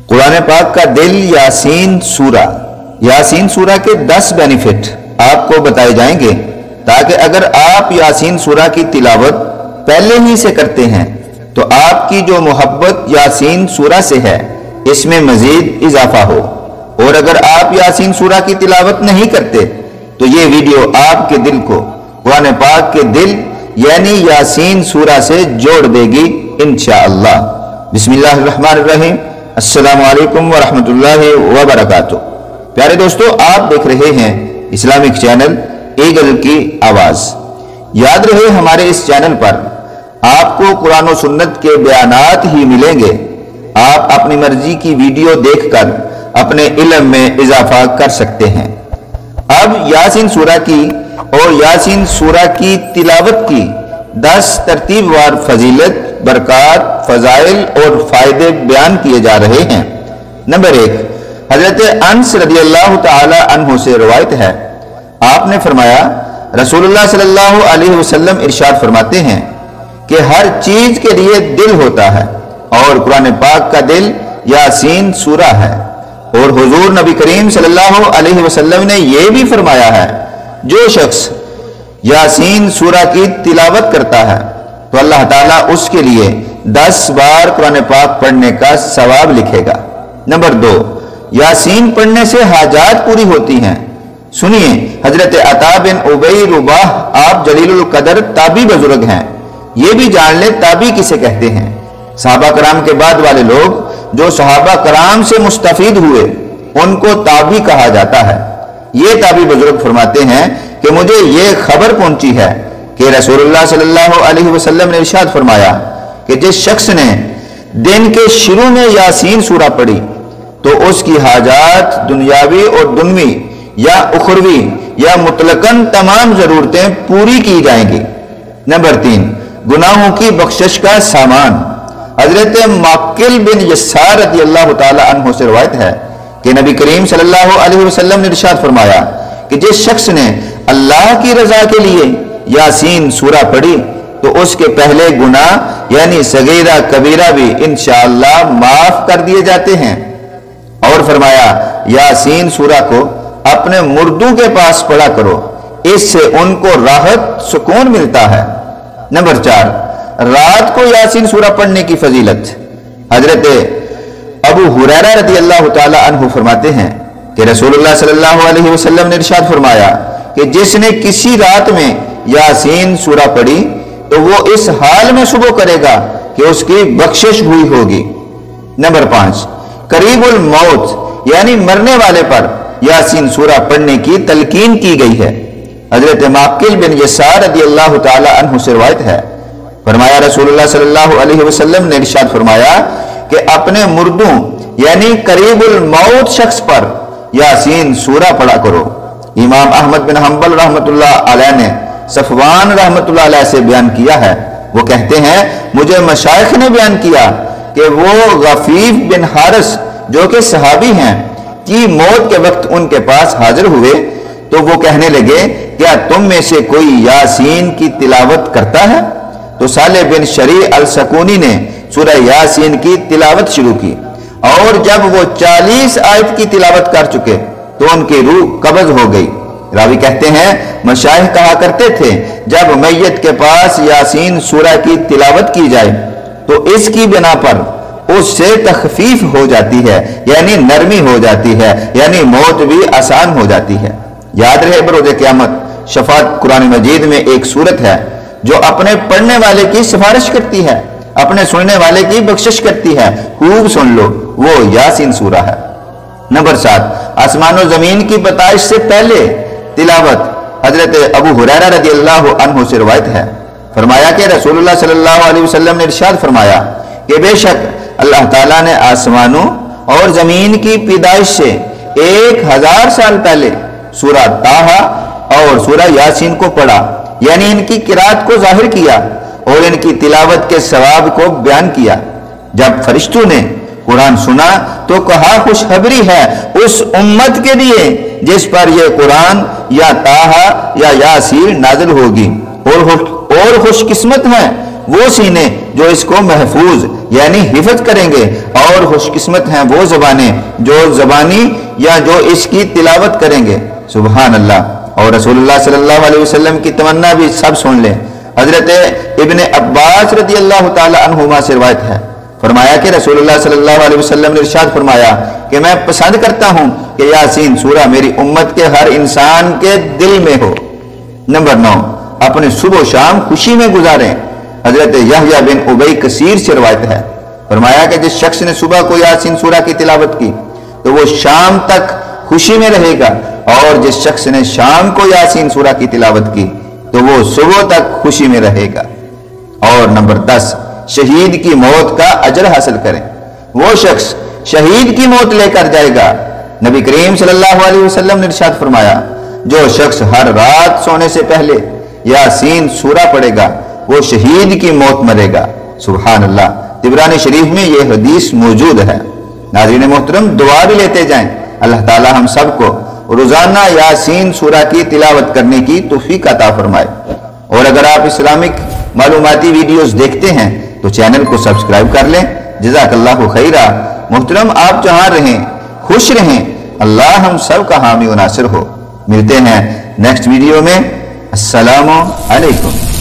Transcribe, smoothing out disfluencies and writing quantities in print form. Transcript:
قرآن پاک کا دل یاسین سورہ، یاسین سورہ کے 10 بینیفٹ آپ کو بتائے جائیں گے، تاکہ اگر آپ یاسین سورہ کی تلاوت پہلے ہی سے کرتے ہیں تو آپ کی جو محبت یاسین سورہ سے ہے اس میں مزید اضافہ ہو، اور اگر آپ یاسین سورہ کی تلاوت نہیں کرتے تو یہ ویڈیو آپ کے دل کو قرآن پاک کے دل یعنی یاسین سورہ سے جوڑ دے گی انشاءاللہ۔ بسم اللہ الرحمن الرحیم۔ السلام علیکم ورحمۃ اللہ وبرکاتہ۔ پیارے دوستو، آپ دیکھ رہے ہیں اسلامک چینل ایگل کی آواز۔ یاد رہے ہمارے اس چینل پر آپ کو قرآن و سنت کے بیانات ہی ملیں گے، آپ اپنی مرضی کی ویڈیو دیکھ کر اپنے علم میں اضافہ کر سکتے ہیں۔ اب یاسین سورہ کی اور یاسین سورہ کی تلاوت کی 10 ترتیب وار فضیلت، برکات، فضائل اور فائدے بیان کیے جا رہے ہیں۔ نمبر 1، حضرت انس رضی اللہ تعالی عنہ سے روایت ہے، آپ نے فرمایا رسول اللہ صلی اللہ علیہ وسلم ارشاد فرماتے ہیں کہ ہر چیز کے لیے دل ہوتا ہے اور قرآن پاک کا دل یاسین سورہ ہے، اور حضور نبی کریم صلی اللہ علیہ وسلم نے یہ بھی فرمایا ہے جو شخص یاسین سورہ کی تلاوت کرتا ہے تو اللہ تعالیٰ اس کے لیے 10 بار قرآن پاک پڑھنے کا ثواب لکھے گا۔ نمبر 2، یاسین پڑھنے سے حاجات پوری ہوتی ہیں۔ سنیے، حضرت عطا بن ابی رباح آپ جلیل القدر تابعی بزرگ ہیں، یہ بھی جان لیں تابعی کسے کہتے ہیں۔ صحابہ کرام کے بعد والے لوگ جو صحابہ کرام سے مستفید ہوئے ان کو تابعی کہا جاتا ہے۔ یہ تابعی بزرگ فرماتے ہیں کہ مجھے یہ خبر پہنچی ہے کہ رسول اللہ صلی اللہ علیہ وسلم نے ارشاد فرمایا کہ جس شخص نے دن کے شروع میں یاسین سورہ پڑھی تو اس کی حاجات دنیاوی اور دنوی یا اخروی یا مطلقاً تمام ضرورتیں پوری کی جائیں گی۔ نمبر 3، گناہوں کی بخشش کا سامان۔ حضرت معقل بن یسار رضی اللہ تعالی عنہ سے روایت ہے کہ نبی کریم صلی اللہ علیہ وسلم نے ارشاد فرمایا کہ جس شخص نے اللہ کی رضا کے لیے یاسین سورہ پڑھی تو اس کے پہلے گناہ یعنی صغیرہ کبیرہ بھی انشاءاللہ معاف کر دیے جاتے ہیں، اور فرمایا یاسین سورہ کو اپنے مردوں کے پاس پڑھا کرو، اس سے ان کو راحت سکون ملتا ہے۔ نمبر 4، رات کو یاسین سورہ پڑھنے کی فضیلت۔ حضرت ابو ہریرہ رضی اللہ تعالی عنہ فرماتے ہیں کہ رسول اللہ صلی اللہ علیہ وسلم نے ارشاد فرمایا کہ جس نے کسی رات میں یاسین سورہ پڑھی تو وہ اس حال میں صبح کرے گا کہ اس کی بخشش ہوئی ہوگی۔ نمبر 5، قریب الموت یعنی مرنے والے پر یاسین سورہ پڑھنے کی تلقین کی گئی ہے۔ حضرت معقل بن یسار رضی اللہ تعالی عنہ سے روایت ہے، فرمایا رسول اللہ صلی اللہ علیہ وسلم نے ارشاد فرمایا کہ اپنے مردوں یعنی قریب الموت شخص پر یاسین سورہ پڑھا کرو۔ امام احمد بن حنبل رحمۃ اللہ علیہ نے صفوان رحمۃ اللہ علیہ سے بیان کیا ہے، وہ کہتے ہیں مجھے مشائخ نے بیان کیا کہ وہ غفیف بن حارث جو کہ صحابی ہیں کی موت کے وقت ان کے پاس حاضر ہوئے تو وہ کہنے لگے کیا تم میں سے کوئی یاسین کی تلاوت کرتا ہے؟ تو صالح بن شریع السکونی نے سورہ یاسین کی تلاوت شروع کی، اور جب وہ 40 آیت کی تلاوت کر چکے تو ان کی روح قبض ہو گئی۔ راوی کہتے ہیں مشائخ کہا کرتے تھے جب میت کے پاس یاسین سورہ کی تلاوت کی جائے تو اس کی بنا پر اس سے تخفیف ہو جاتی ہے، یعنی نرمی ہو جاتی ہے، یعنی موت بھی آسان ہو جاتی ہے۔ یاد رہے بروز قیامت شفاعت قرآن مجید میں ایک سورت ہے جو اپنے پڑھنے والے کی سفارش کرتی ہے، اپنے سننے والے کی بخشش کرتی ہے، خوب سن لو، وہ یاسین سورہ ہے۔ نمبر 7، آسمان و زمین کی پیدائش سے پہلے تلاوت۔ حضرت ابو ہریرہ رضی اللہ عنہ سے روایت ہے، فرمایا کہ رسول اللہ صلی اللہ علیہ وسلم نے ارشاد فرمایا کہ بے شک اللہ تعالیٰ نے آسمانوں اور زمین کی پیدائش سے 1000 سال پہلے سورہ طٰہٰ اور سورہ یاسین کو پڑھا، یعنی ان کی قرات کو ظاہر کیا اور ان کی تلاوت کے ثواب کو بیان کیا۔ جب فرشتوں نے قرآن سنا تو کہا خوشخبری ہے اس امت کے لیے جس پر یہ قرآن یا طٰہٰ یا یاسین نازل ہوگی، اور خوش قسمت ہیں وہ سینے جو اس کو محفوظ یعنی حفظ کریں گے، اور خوش قسمت ہیں وہ زبانیں جو زبانی یا جو اس کی تلاوت کریں گے۔ سبحان اللہ۔ اور رسول اللہ صلی اللہ علیہ وسلم کی تمنا بھی سب سن لیں۔ حضرت ابن عباس رضی اللہ تعالی عنہما سے روایت ہے، فرمایا کہ رسول اللہ صلی اللہ علیہ وسلم نے ارشاد فرمایا کہ میں پسند کرتا ہوں کہ یاسین سورہ میری امت کے ہر انسان کے دل میں ہو۔ نمبر 9، اپنے صبح و شام خوشی میں گزاریں۔ حضرت یحییٰ بن ابی کثیر سے روایت ہے، فرمایا کہ جس شخص نے صبح کو یاسین سورہ کی تلاوت کی تو وہ شام تک خوشی میں رہے گا، اور جس شخص نے شام کو یاسین سورہ کی تلاوت کی تو وہ صبح تک خوشی میں رہے گا۔ اور نمبر 10، شہید کی موت کا اجر حاصل کریں۔ وہ شخص شہید کی موت لے کر جائے گا۔ نبی کریم صلی اللہ علیہ وسلم نے ارشاد فرمایا، جو شخص ہر رات سونے سے پہلے یاسین سورہ پڑھے گا وہ شہید کی موت مرے گا۔ سبحان اللہ۔ طبرانی شریف میں یہ حدیث موجود ہے۔ ناظرین محترم، دعا بھی لیتے جائیں، اللہ تعالی ہم سب کو روزانہ یاسین سورہ کی تلاوت کرنے کی توفیق عطا فرمائے۔ اور اگر آپ اسلامک معلوماتی ویڈیوز دیکھتے ہیں تو چینل کو سبسکرائب کر لیں۔ جزاک اللہ خیرہ۔ محترم، آپ جہاں رہیں خوش رہیں، اللہ ہم سب کا حامی و ناصر ہو۔ ملتے ہیں نیکسٹ ویڈیو میں۔ السلام علیکم۔